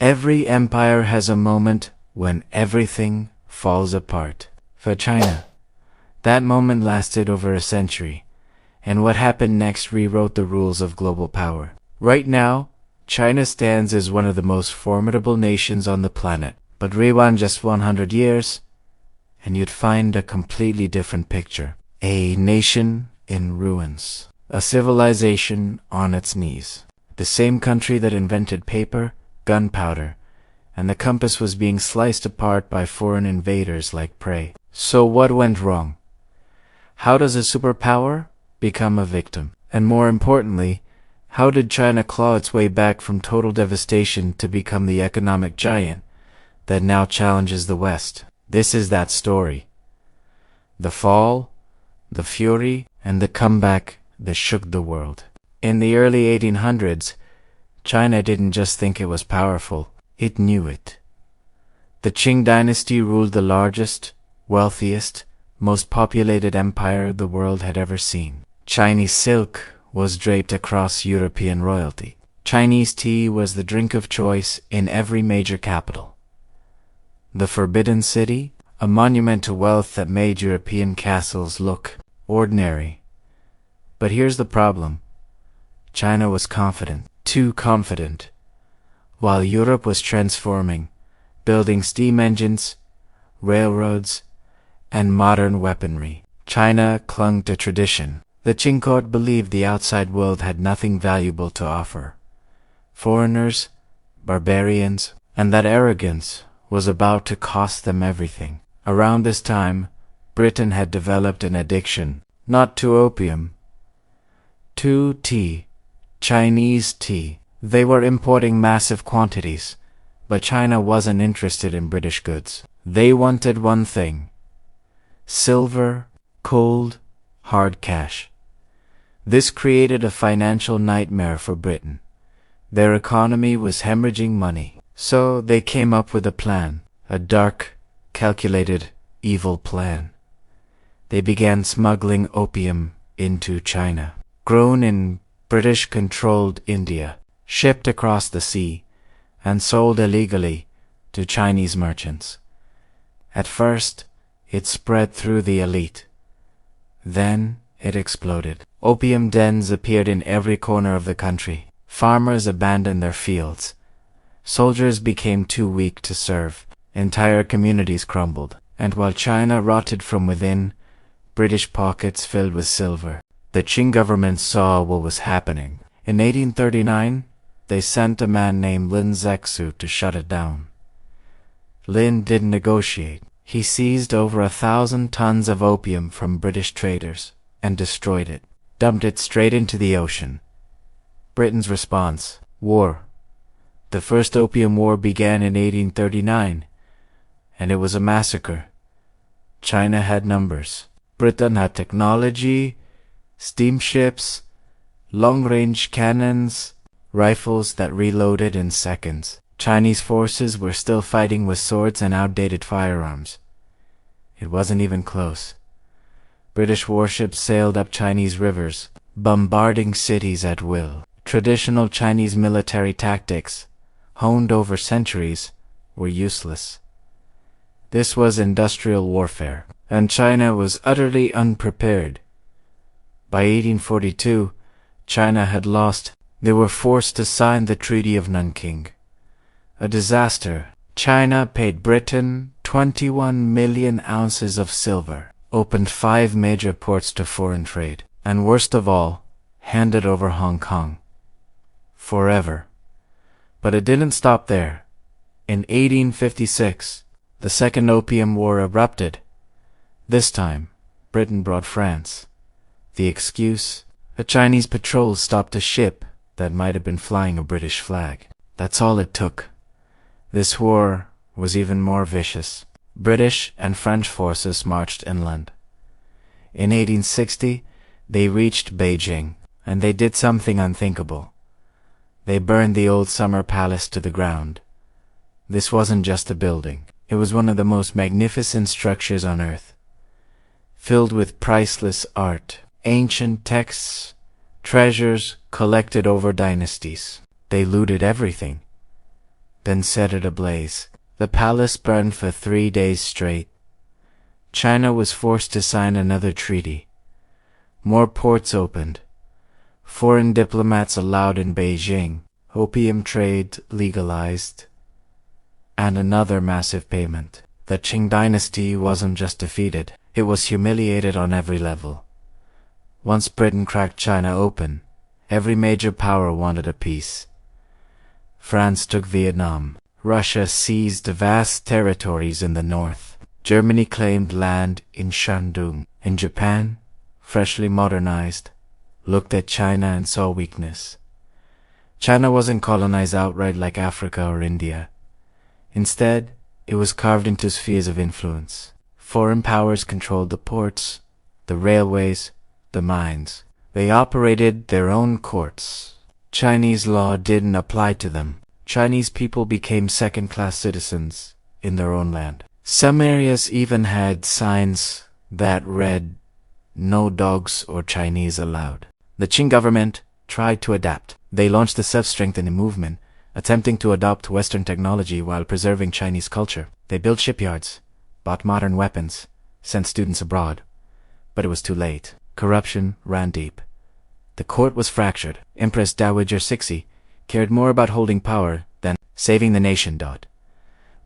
Every empire has a moment when everything falls apart. For China, that moment lasted over a century, and what happened next rewrote the rules of global power. Right now, China stands as one of the most formidable nations on the planet, but rewind just 100 years, and you'd find a completely different picture. A nation in ruins. A civilization on its knees. The same country that invented paper, gunpowder, and the compass was being sliced apart by foreign invaders like prey. So what went wrong? How does a superpower become a victim? And more importantly, how did China claw its way back from total devastation to become the economic giant that now challenges the West? This is that story. The fall, the fury, and the comeback that shook the world. In the early 1800s, China didn't just think it was powerful, it knew it. The Qing Dynasty ruled the largest, wealthiest, most populated empire the world had ever seen. Chinese silk was draped across European royalty. Chinese tea was the drink of choice in every major capital. The Forbidden City, a monument to wealth that made European castles look ordinary. But here's the problem. China was confident, too confident. While Europe was transforming, building steam engines, railroads, and modern weaponry, China clung to tradition. The Qing court believed the outside world had nothing valuable to offer. Foreigners, barbarians, and that arrogance was about to cost them everything. Around this time, Britain had developed an addiction, not to opium, to tea, Chinese tea. They were importing massive quantities, but China wasn't interested in British goods. They wanted one thing: silver, cold, hard cash. This created a financial nightmare for Britain. Their economy was hemorrhaging money. So they came up with a plan, a dark, calculated, evil plan. They began smuggling opium into China, grown in British-controlled India, shipped across the sea, and sold illegally to Chinese merchants. At first, it spread through the elite. Then it exploded. Opium dens appeared in every corner of the country. Farmers abandoned their fields. Soldiers became too weak to serve. Entire communities crumbled. And while China rotted from within, British pockets filled with silver. The Qing government saw what was happening. In 1839, they sent a man named Lin Zexu to shut it down. Lin didn't negotiate. He seized over 1,000 tons of opium from British traders and destroyed it, dumped it straight into the ocean. Britain's response: war. The First Opium War began in 1839, and it was a massacre. China had numbers. Britain had technology, steamships, long-range cannons, rifles that reloaded in seconds. Chinese forces were still fighting with swords and outdated firearms. It wasn't even close. British warships sailed up Chinese rivers, bombarding cities at will. Traditional Chinese military tactics, honed over centuries, were useless. This was industrial warfare, and China was utterly unprepared. By 1842, China had lost. They were forced to sign the Treaty of Nanking. A disaster. China paid Britain 21 million ounces of silver, opened 5 major ports to foreign trade, and worst of all, handed over Hong Kong. Forever. But it didn't stop there. In 1856, the Second Opium War erupted. This time, Britain brought France. The excuse: a Chinese patrol stopped a ship that might have been flying a British flag. That's all it took. This war was even more vicious. British and French forces marched inland. In 1860, they reached Beijing, and they did something unthinkable. They burned the old summer palace to the ground. This wasn't just a building. It was one of the most magnificent structures on earth, filled with priceless art, ancient texts, treasures collected over dynasties. They looted everything. then set it ablaze. The palace burned for 3 days straight. China was forced to sign another treaty. More ports opened. Foreign diplomats allowed in Beijing. Opium trade legalized. And another massive payment. The Qing dynasty wasn't just defeated, it was humiliated on every level. Once Britain cracked China open, every major power wanted a piece. France took Vietnam. Russia seized vast territories in the north. Germany claimed land in Shandong. In Japan, freshly modernized, looked at China and saw weakness. China wasn't colonized outright like Africa or India. Instead, it was carved into spheres of influence. Foreign powers controlled the ports, the railways, the mines. They operated their own courts. Chinese law didn't apply to them. Chinese people became second-class citizens in their own land. Some areas even had signs that read, "No dogs or Chinese allowed." The Qing government tried to adapt. They launched the self-strengthening movement, attempting to adopt Western technology while preserving Chinese culture. They built shipyards, bought modern weapons, sent students abroad. But it was too late. Corruption ran deep. The court was fractured. Empress Dowager Cixi cared more about holding power than saving the nation.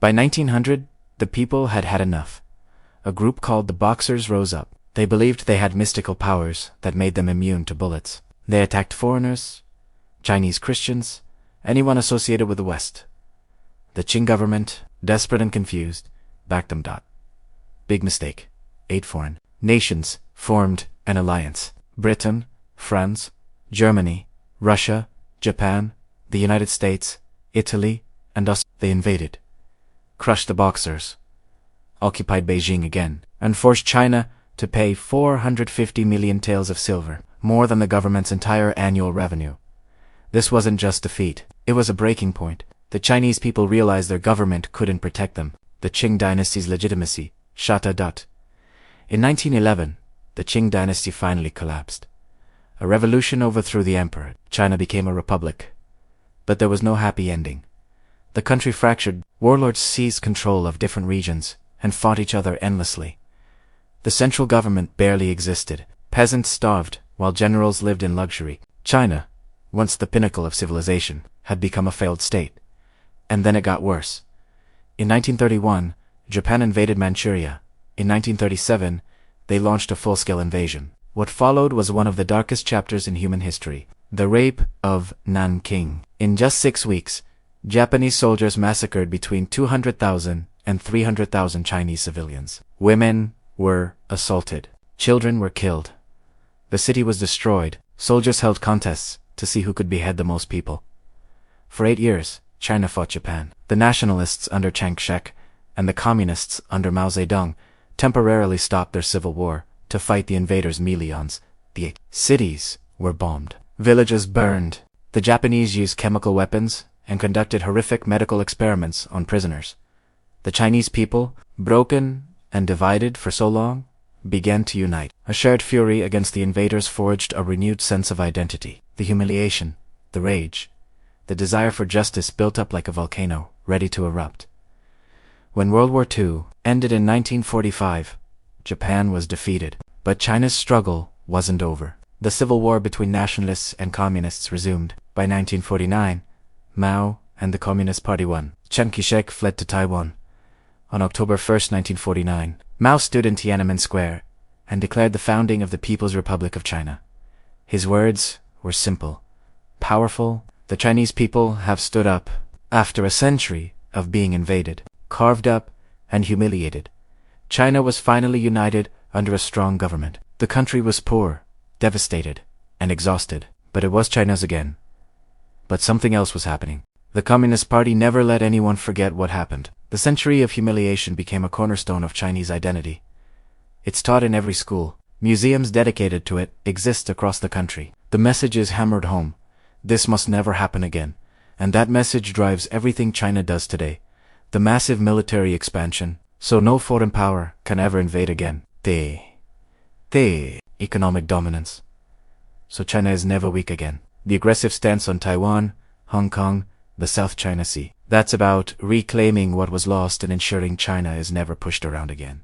By 1900, the people had had enough. A group called the Boxers rose up. They believed they had mystical powers that made them immune to bullets. They attacked foreigners, Chinese Christians, anyone associated with the West. The Qing government, desperate and confused, backed them. Big mistake. 8 foreign nations formed an alliance. Britain, France, Germany, Russia, Japan, the United States, Italy, and us. They invaded, crushed the Boxers, occupied Beijing again, and forced China to pay 450 million taels of silver, more than the government's entire annual revenue. This wasn't just defeat, it was a breaking point. The Chinese people realized their government couldn't protect them. The Qing dynasty's legitimacy shot. In 1911, the Qing dynasty finally collapsed. A revolution overthrew the emperor. China became a republic. But there was no happy ending. The country fractured. Warlords seized control of different regions and fought each other endlessly. The central government barely existed. Peasants starved, while generals lived in luxury. China, once the pinnacle of civilization, had become a failed state. And then it got worse. In 1931, Japan invaded Manchuria. In 1937, they launched a full-scale invasion. What followed was one of the darkest chapters in human history, the rape of Nanking. In just 6 weeks, Japanese soldiers massacred between 200,000 and 300,000 Chinese civilians. Women were assaulted. Children were killed. The city was destroyed. Soldiers held contests to see who could behead the most people. For 8 years, China fought Japan. The nationalists under Chiang Kai-shek and the communists under Mao Zedong temporarily stopped their civil war to fight the invaders' millions. The cities were bombed. Villages burned. The Japanese used chemical weapons and conducted horrific medical experiments on prisoners. The Chinese people, broken and divided for so long, began to unite. A shared fury against the invaders forged a renewed sense of identity. The humiliation, the rage, the desire for justice built up like a volcano, ready to erupt. When World War II ended in 1945, Japan was defeated. But China's struggle wasn't over. The civil war between nationalists and communists resumed. By 1949, Mao and the Communist Party won. Chiang Kai-shek fled to Taiwan. On October 1st, 1949, Mao stood in Tiananmen Square and declared the founding of the People's Republic of China. His words were simple, powerful. The Chinese people have stood up after a century of being invaded, carved up, and humiliated. China was finally united under a strong government. The country was poor, devastated, and exhausted, but it was China's again. But something else was happening. The Communist Party never let anyone forget what happened. The century of humiliation became a cornerstone of Chinese identity. It's taught in every school. Museums dedicated to it exist across the country. The message is hammered home. This must never happen again. And that message drives everything China does today. The massive military expansion, so no foreign power can ever invade again. The economic dominance, so China is never weak again. The aggressive stance on Taiwan, Hong Kong, the South China Sea. That's about reclaiming what was lost and ensuring China is never pushed around again.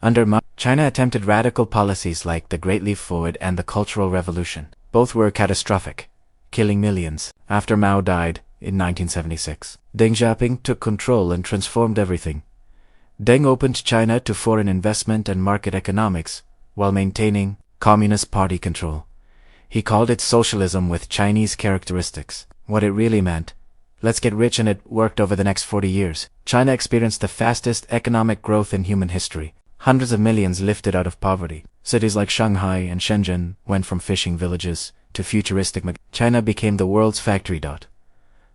Under Mao, China attempted radical policies like the Great Leap Forward and the Cultural Revolution. Both were catastrophic, killing millions. After Mao died in 1976, Deng Xiaoping took control and transformed everything. Deng opened China to foreign investment and market economics while maintaining Communist Party control. He called it socialism with Chinese characteristics. What it really meant, let's get rich, and it worked over the next 40 years. China experienced the fastest economic growth in human history. Hundreds of millions lifted out of poverty. Cities like Shanghai and Shenzhen went from fishing villages to futuristic China became the world's factory.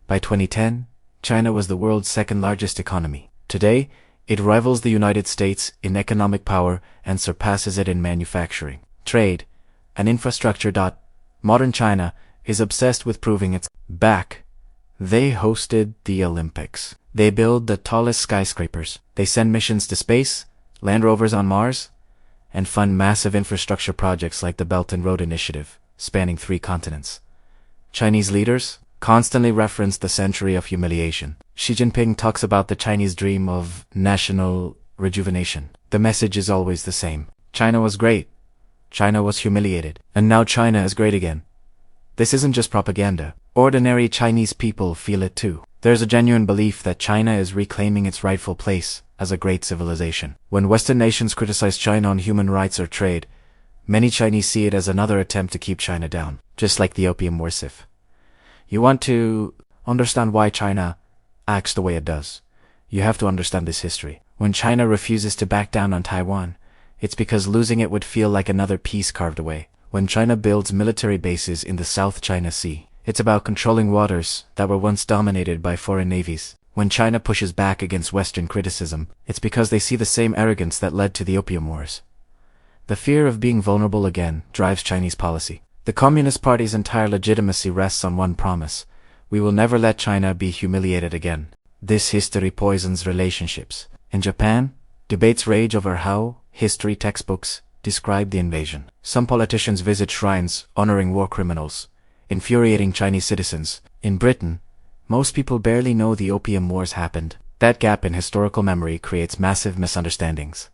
By 2010, China was the world's second largest economy. Today, it rivals the United States in economic power and surpasses it in manufacturing, trade, and infrastructure. Modern China is obsessed with proving it's back. They hosted the Olympics. They build the tallest skyscrapers. They send missions to space, land rovers on Mars, and fund massive infrastructure projects like the Belt and Road Initiative, spanning 3 continents. Chinese leaders constantly reference the century of humiliation. Xi Jinping talks about the Chinese dream of national rejuvenation. The message is always the same. China was great. China was humiliated. And now China is great again. This isn't just propaganda. Ordinary Chinese people feel it too. There's a genuine belief that China is reclaiming its rightful place as a great civilization. When Western nations criticize China on human rights or trade, many Chinese see it as another attempt to keep China down, just like the Opium Wars. If you want to understand why China acts the way it does, you have to understand this history. When China refuses to back down on Taiwan, it's because losing it would feel like another piece carved away. When China builds military bases in the South China Sea, it's about controlling waters that were once dominated by foreign navies. When China pushes back against Western criticism, it's because they see the same arrogance that led to the Opium Wars. The fear of being vulnerable again drives Chinese policy. The Communist Party's entire legitimacy rests on one promise: we will never let China be humiliated again. This history poisons relationships. In Japan, debates rage over how history textbooks describe the invasion. Some politicians visit shrines honoring war criminals, infuriating Chinese citizens. In Britain, most people barely know the Opium Wars happened. That gap in historical memory creates massive misunderstandings.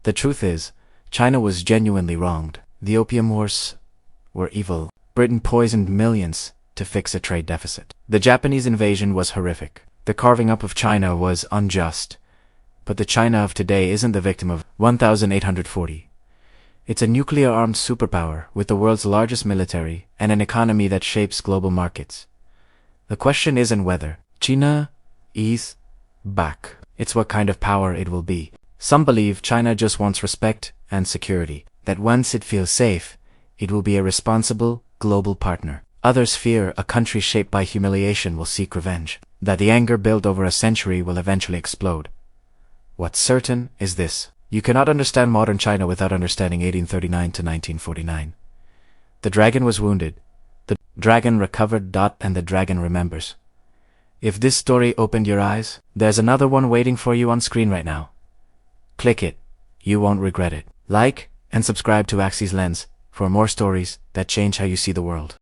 The truth is, China was genuinely wronged. The Opium Wars were evil. Britain poisoned millions to fix a trade deficit. The Japanese invasion was horrific. The carving up of China was unjust. But the China of today isn't the victim of 1840. It's a nuclear-armed superpower with the world's largest military and an economy that shapes global markets. The question isn't whether China is back. It's what kind of power it will be. Some believe China just wants respect and security, that once it feels safe, it will be a responsible global partner. Others fear a country shaped by humiliation will seek revenge, that the anger built over a century will eventually explode. What's certain is this: you cannot understand modern China without understanding 1839 to 1949. The dragon was wounded. The dragon recovered. And the dragon remembers. If this story opened your eyes, there's another one waiting for you on screen right now. Click it. You won't regret it. Like and subscribe to Axie's Lens for more stories that change how you see the world.